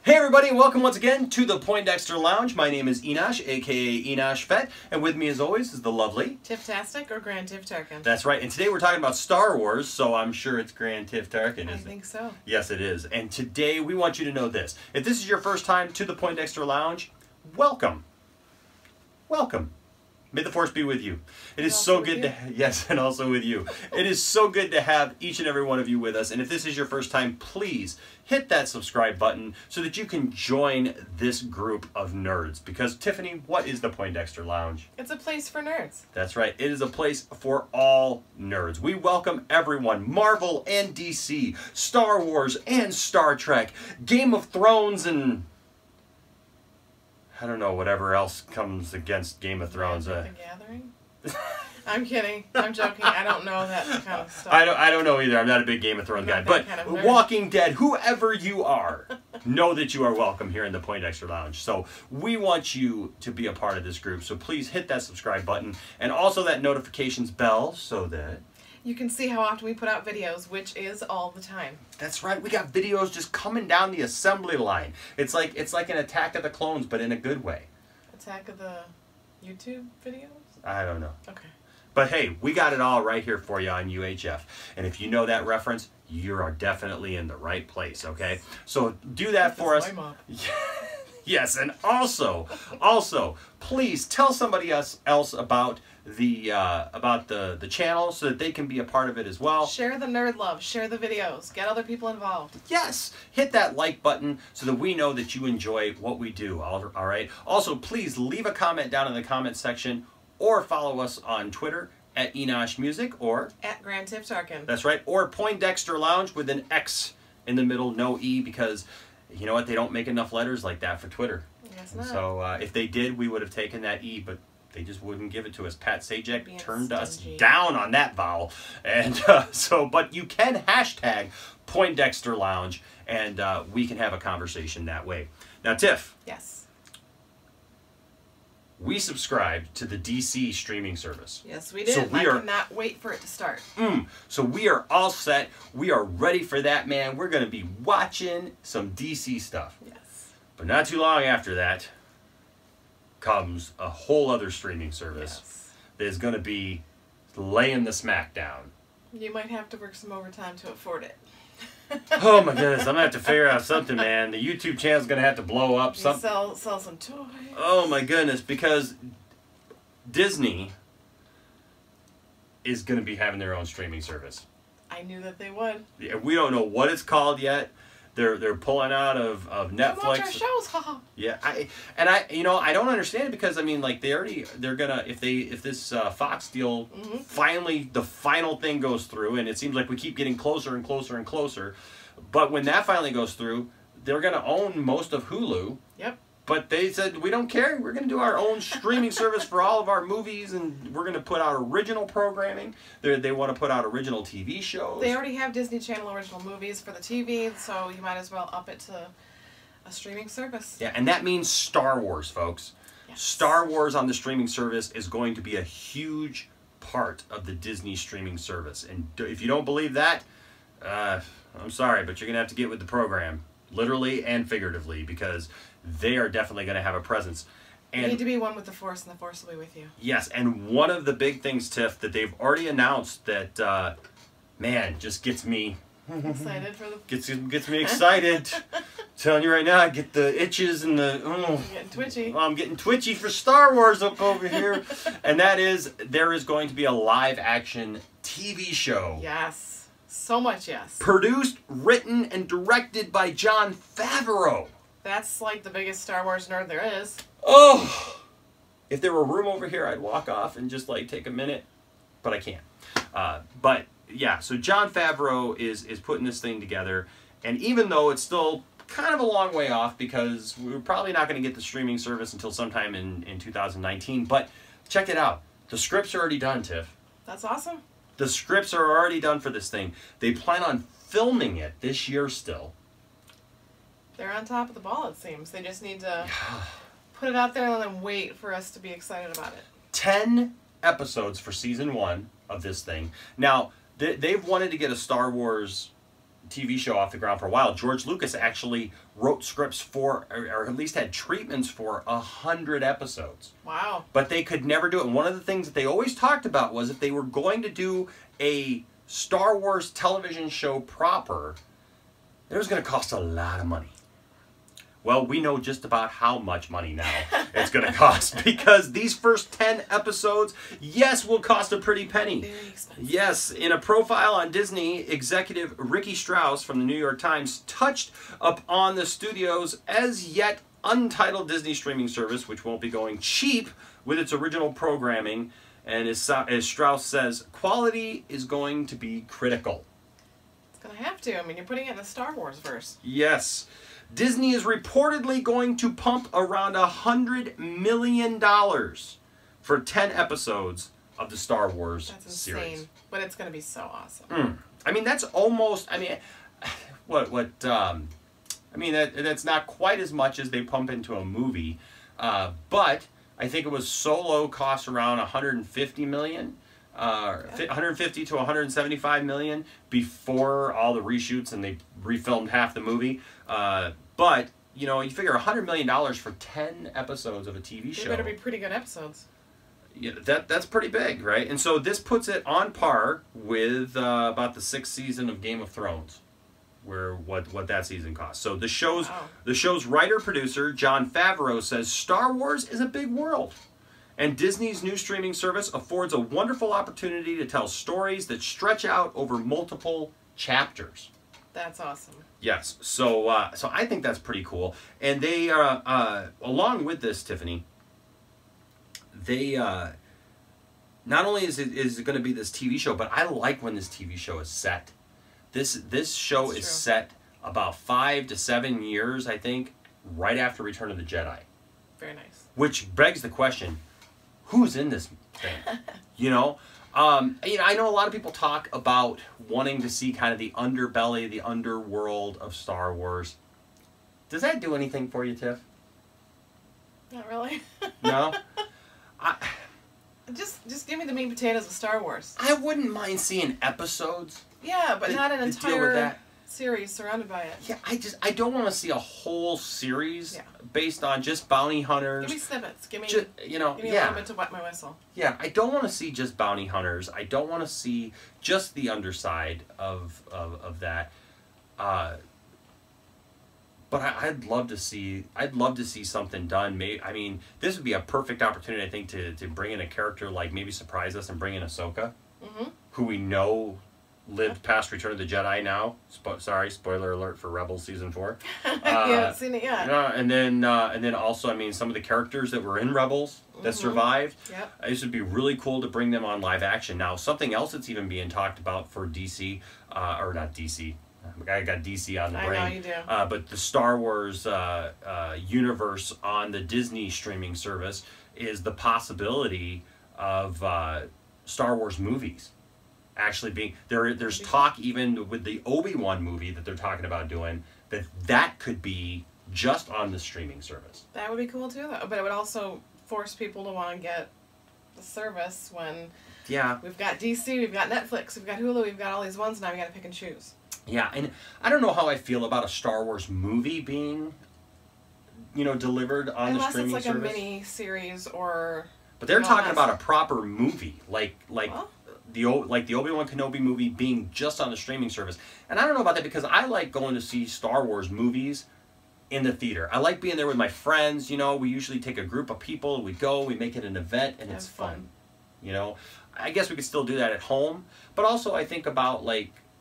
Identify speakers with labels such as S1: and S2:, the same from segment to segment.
S1: Hey everybody, and welcome once again to the Poindexter Lounge. My name is Enosh, aka Enosh Fett, and with me as always is the lovely
S2: Tiff-tastic or Grand Tiff Tarkin?
S1: That's right, and today we're talking about Star Wars, so I'm sure it's Grand Tiff Tarkin, isn't it?
S2: I think so.
S1: Yes, it is. And today we want you to know this. If this is your first time to the Poindexter Lounge, welcome. Welcome. May the Force be with you. It is so good to yes, and also with you. It is so good to have each and every one of you with us. And if this is your first time, please hit that subscribe button so that you can join this group of nerds. Because Tiffany, what is the Poindexter Lounge?
S2: It's a place for nerds.
S1: That's right. It is a place for all nerds. We welcome everyone. Marvel and DC, Star Wars and Star Trek, Game of Thrones and I don't know, whatever else comes against Game of Thrones.
S2: The Gathering? I'm kidding. I'm joking. I don't know that kind of stuff.
S1: I don't know either. I'm not a big Game of Thrones guy. But kind of Walking Dead, whoever you are, know that you are welcome here in the Poindexter Lounge. So we want you to be a part of this group. So please hit that subscribe button and also that notifications bell so that
S2: you can see how often we put out videos, which is all the time.
S1: That's right. We got videos just coming down the assembly line. It's like an Attack of the Clones, but in a good way.
S2: Attack of the YouTube videos?
S1: I don't know.
S2: Okay.
S1: But hey, we got it all right here for you on UHF. And if you know that reference, you are definitely in the right place, okay? So do that for us. Yes, and also, please tell somebody else about the channel so that they can be a part of it as well.
S2: Share the nerd love. Share the videos. Get other people involved.
S1: Yes. Hit that like button so that we know that you enjoy what we do. All right. Also, please leave a comment down in the comment section or follow us on Twitter at Enosh Music or
S2: at Grand Tiff Tarkin.
S1: That's right. Or Poindexter Lounge with an X in the middle, no E, because you know what? They don't make enough letters like that for Twitter.
S2: Yes, not.
S1: So if they did, we would have taken that E, but they just wouldn't give it to us. Pat Sajak turned us down on that vowel. And but you can hashtag Poindexter Lounge, and we can have a conversation that way. Now, Tiff.
S2: Yes.
S1: We subscribed to the DC streaming service.
S2: Yes, we did. So I cannot wait for it to start.
S1: So we are all set. We are ready for that, man. We're going to be watching some DC stuff.
S2: Yes.
S1: But not too long after that comes a whole other streaming service that is going to be laying the smack down.
S2: You might have to work some overtime to afford it.
S1: Oh my goodness, I'm going to have to figure out something, man. The YouTube channel's going to have to blow up.
S2: Sell some toys.
S1: Oh my goodness, because Disney is going to be having their own streaming service.
S2: I knew that they would.
S1: Yeah, we don't know what it's called yet. They're pulling out of Netflix.
S2: Watch our shows, haha.
S1: Yeah, I don't understand it because I mean like they're gonna if this Fox deal finally the final thing goes through, and it seems like we keep getting closer and closer and closer, but when that finally goes through, they're gonna own most of Hulu.
S2: Yep.
S1: But they said, we don't care. We're going to do our own streaming service for all of our movies, and we're going to put out original programming. They want to put out original TV shows.
S2: They already have Disney Channel original movies for the TV, so you might as well up it to a streaming service.
S1: Yeah, and that means Star Wars, folks. Yes. Star Wars on the streaming service is going to be a huge part of the Disney streaming service. And if you don't believe that, I'm sorry, but you're going to have to get with the program, literally and figuratively, because they are definitely going to have a presence.
S2: And you need to be one with the Force, and the Force will be with you.
S1: Yes, and one of the big things, Tiff, that they've already announced that, man, just gets me
S2: excited for the
S1: gets me excited. Telling you right now, I get the itches and the
S2: I'm getting twitchy.
S1: I'm getting twitchy for Star Wars up over here, and that is there is going to be a live action TV show.
S2: Yes, so much yes.
S1: Produced, written, and directed by Jon Favreau.
S2: That's like the biggest Star Wars nerd there is.
S1: Oh! If there were room over here, I'd walk off and just like take a minute, but I can't. But yeah, so Jon Favreau is putting this thing together, and even though it's still kind of a long way off because we're probably not going to get the streaming service until sometime in 2019, but check it out. The scripts are already done, Tiff.
S2: That's awesome.
S1: The scripts are already done for this thing. They plan on filming it this year still.
S2: They're on top of the ball, it seems. They just need to put it out there and then wait for us to be excited about it.
S1: 10 episodes for season 1 of this thing. Now, they've wanted to get a Star Wars TV show off the ground for a while. George Lucas actually wrote scripts for, or at least had treatments for 100 episodes.
S2: Wow.
S1: But they could never do it. And one of the things that they always talked about was if they were going to do a Star Wars television show proper, it was going to cost a lot of money. Well, we know just about how much money now it's going to cost, because these first 10 episodes, yes, will cost a pretty penny.
S2: Very expensive.
S1: Yes, in a profile on Disney, executive Ricky Strauss from the New York Times touched upon the studio's as yet untitled Disney streaming service, which won't be going cheap with its original programming. And as Strauss says, quality is going to be critical.
S2: It's going to have to. I mean, you're putting it in the Star Wars verse.
S1: Yes. Disney is reportedly going to pump around $100 million for 10 episodes of the Star Wars
S2: That's
S1: series.
S2: insane, but it's going to be so awesome.
S1: I mean, that's almost, I mean, I mean, that's not quite as much as they pump into a movie, but I think it was Solo cost around $150 million. 150 to 175 million before all the reshoots, and they refilmed half the movie. But you know, you figure $100 million for 10 episodes of a TV show.
S2: They better be pretty good episodes.
S1: Yeah, that's pretty big, right? And so this puts it on par with about the 6th season of Game of Thrones, where what that season cost. So the show's writer producer Jon Favreau says Star Wars is a big world. And Disney's new streaming service affords a wonderful opportunity to tell stories that stretch out over multiple chapters.
S2: That's awesome.
S1: Yes, so I think that's pretty cool. And they along with this, Tiffany, they not only is it going to be this TV show, but I like when this TV show is set. This show is set about 5 to 7 years, I think, right after Return of the Jedi.
S2: Very nice.
S1: Which begs the question, who's in this thing? You know, I know a lot of people talk about wanting to see kind of the underbelly, the underworld of Star Wars. Does that do anything for you, Tiff?
S2: Not really.
S1: No?
S2: Just give me the meat and potatoes of Star Wars.
S1: I wouldn't mind seeing episodes.
S2: Yeah, but not an
S1: deal with
S2: entire
S1: that.
S2: series surrounded by it.
S1: Yeah, I don't want to see a whole series based on just bounty hunters.
S2: Give me snippets. Give me,
S1: you know,
S2: give me a little bit to wet my whistle.
S1: Yeah, I don't want to see just bounty hunters. I don't want to see just the underside of that. But I'd love to see something done. I mean, this would be a perfect opportunity, I think, to bring in a character like, maybe surprise us and bring in Ahsoka, who we know lived past Return of the Jedi now. Sorry, spoiler alert for Rebels Season 4.
S2: You haven't seen it yet.
S1: And then also, I mean, some of the characters that were in Rebels that survived.
S2: Yep.
S1: This would be really cool to bring them on live action. Now, something else that's even being talked about for DC, or not DC. I got DC on the brain.
S2: I know you do.
S1: But the Star Wars universe on the Disney streaming service is the possibility of Star Wars movies actually being there. There's talk even with the Obi-Wan movie that they're talking about doing that could be just on the streaming service.
S2: That would be cool too, though. But it would also force people to want to get the service when we've got DC, we've got Netflix, we've got Hulu, we've got all these ones. Now we got to pick and choose. Yeah,
S1: and I don't know how I feel about a Star Wars movie being, delivered on the streaming service.
S2: Unless it's like a mini series or.
S1: But they're talking about a proper movie, like the Obi-Wan Kenobi movie being just on the streaming service. And I don't know about that, because I like going to see Star Wars movies in the theater. I like being there with my friends. We usually take a group of people, we go, we make it an event, and it's fun. I guess we could still do that at home, but also I think about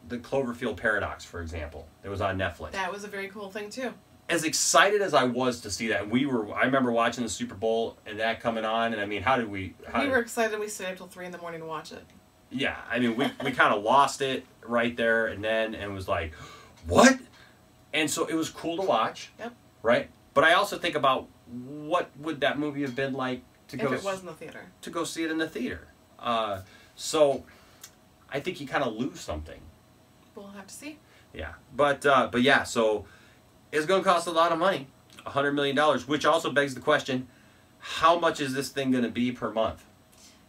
S1: the Cloverfield Paradox, for example, that was on Netflix.
S2: That was a very cool thing too.
S1: As excited as I was to see that, I remember watching the Super Bowl and that coming on, and I mean, we were excited.
S2: We stayed up till 3 in the morning to watch it.
S1: Yeah, I mean, we kind of lost it right there and was like, what? And so it was cool to watch.
S2: Yep.
S1: Right? But I also think about what would that movie have been like
S2: if it was in the theater.
S1: To go see it in the theater. So I think you kind of lose something.
S2: We'll have to see.
S1: Yeah, but yeah, so it's going to cost a lot of money, $100 million, which also begs the question, how much is this thing going to be per month?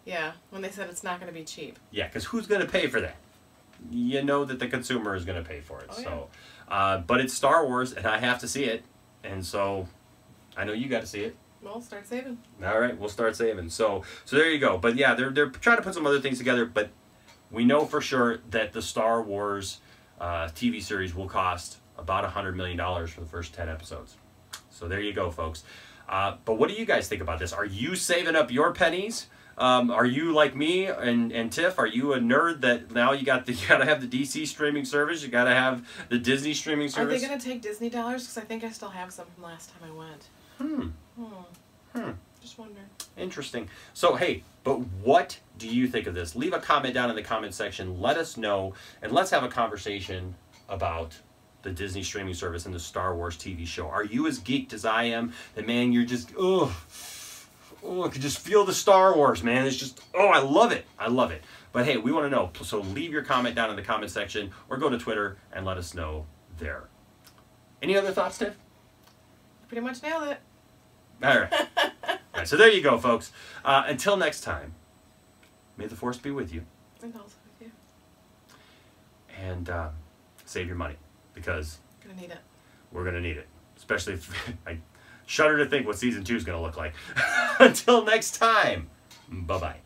S2: Yeah, when they said it's not going to be cheap.
S1: Yeah, because who's going to pay for that? you know that the consumer is going to pay for it.
S2: Oh,
S1: so,
S2: yeah.
S1: But it's Star Wars, and I have to see it, and so I know you got to see it.
S2: Well, start saving.
S1: All right, we'll start saving. So there you go. But yeah, they're trying to put some other things together, but we know for sure that the Star Wars TV series will cost about $100 million for the first 10 episodes. So there you go, folks. But what do you guys think about this? Are you saving up your pennies? Are you like me and Tiff? Are you a nerd that now you gotta have the DC streaming service? You gotta have the Disney streaming service?
S2: Are they gonna take Disney dollars? Because I think I still have some from last time I went. Just wondering. Interesting.
S1: So, hey, but what do you think of this? Leave a comment down in the comment section. Let us know, and let's have a conversation about the Disney streaming service and the Star Wars TV show. Are you as geeked as I am? That, man, you're just, I could just feel the Star Wars, man. It's just, I love it. I love it. But, hey, we want to know. So leave your comment down in the comment section or go to Twitter and let us know there. Any other thoughts, Tiff?
S2: Pretty much nailed it.
S1: All right. All right. So there you go, folks. Until next time, may the Force be with you.
S2: And also with you.
S1: And save your money, because
S2: gonna need it.
S1: We're going to need it. Especially if I shudder to think what Season 2 is going to look like. Until next time, bye-bye.